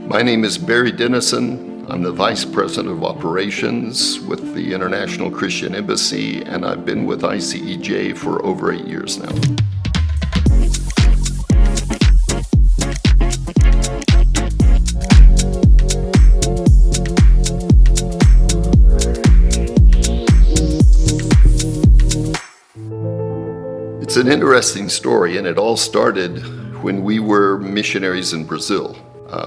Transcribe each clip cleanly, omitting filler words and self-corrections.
My name is Barry Denison. I'm the Vice President of Operations with the International Christian Embassy, and I've been with ICEJ for over 8 years now. It's an interesting story, and it all started when we were missionaries in Brazil.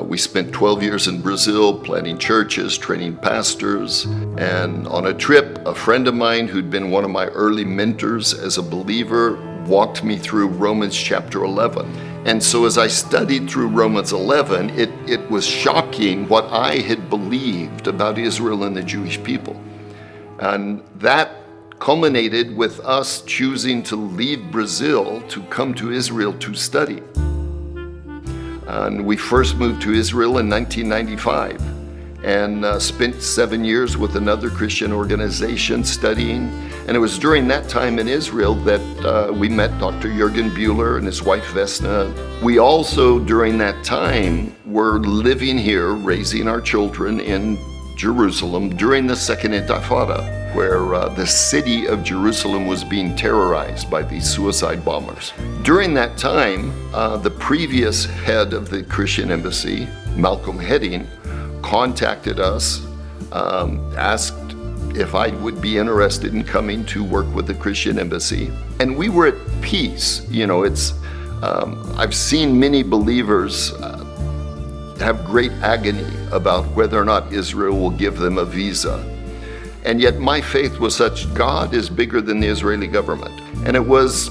We spent 12 years in Brazil planting churches, training pastors, and on a trip, a friend of mine who'd been one of my early mentors as a believer walked me through Romans chapter 11. And so as I studied through Romans 11, it was shocking what I had believed about Israel and the Jewish people. And that culminated with us choosing to leave Brazil to come to Israel to study. And we first moved to Israel in 1995 and spent 7 years with another Christian organization studying. And it was during that time in Israel that we met Dr. Jürgen Buehler and his wife Vesna. We also, during that time, were living here, raising our children in Jerusalem during the Second Intifada, where the city of Jerusalem was being terrorized by these suicide bombers. During that time, the previous head of the Christian Embassy, Malcolm Heading, contacted us, asked if I would be interested in coming to work with the Christian Embassy. And we were at peace. You know, I've seen many believers have great agony about whether or not Israel will give them a visa. And yet my faith was such, God is bigger than the Israeli government. And it was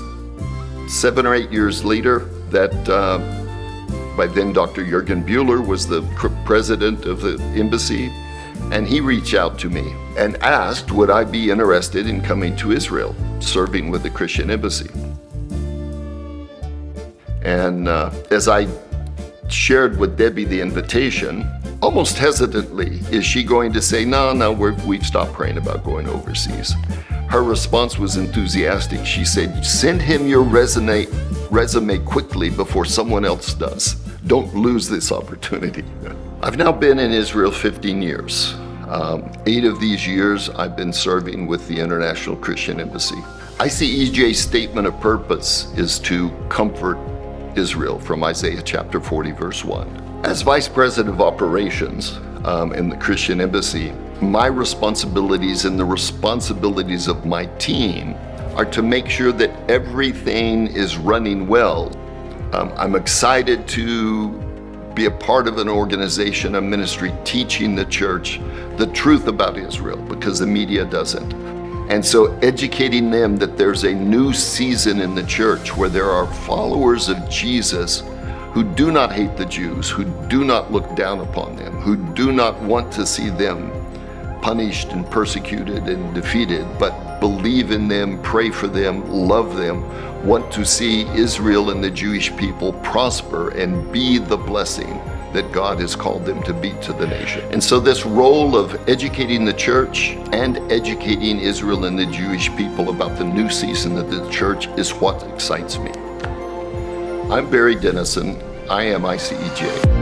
7 or 8 years later that by then Dr. Jürgen Buehler was the president of the embassy, and he reached out to me and asked would I be interested in coming to Israel, serving with the Christian Embassy. And as I shared with Debbie the invitation, almost hesitantly, is she going to say, no, we've stopped praying about going overseas. Her response was enthusiastic. She said, send him your resume quickly before someone else does. Don't lose this opportunity. I've now been in Israel 15 years. 8 of these years I've been serving with the International Christian Embassy. ICEJ's statement of purpose is to comfort Israel from Isaiah chapter 40, verse 1. As Vice President of Operations in the Christian Embassy, my responsibilities and the responsibilities of my team are to make sure that everything is running well. I'm excited to be a part of an organization, a ministry teaching the church the truth about Israel, because the media doesn't. And so educating them that there's a new season in the church where there are followers of Jesus who do not hate the Jews, who do not look down upon them, who do not want to see them punished and persecuted and defeated, but believe in them, pray for them, love them, want to see Israel and the Jewish people prosper and be the blessing that God has called them to be to the nation. And so this role of educating the church and educating Israel and the Jewish people about the new season of the church is what excites me. I'm Barry Denison. I am ICEJ.